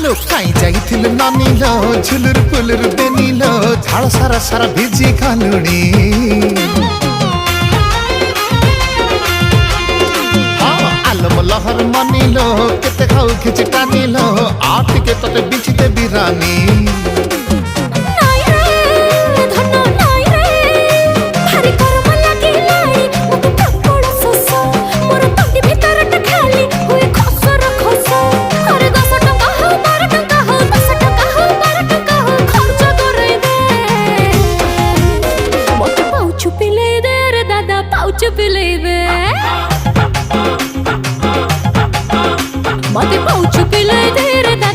आलो काई जाइथिलु नानीलो झुलुर पुलुर बेनीलो झाड़ सारा सारा भिजी खालुणी आलो लहर मानिलो केते खाऊ खिच टानिलो आट के तते बिछते बिरानी मते पाउच पिले दे रे दादा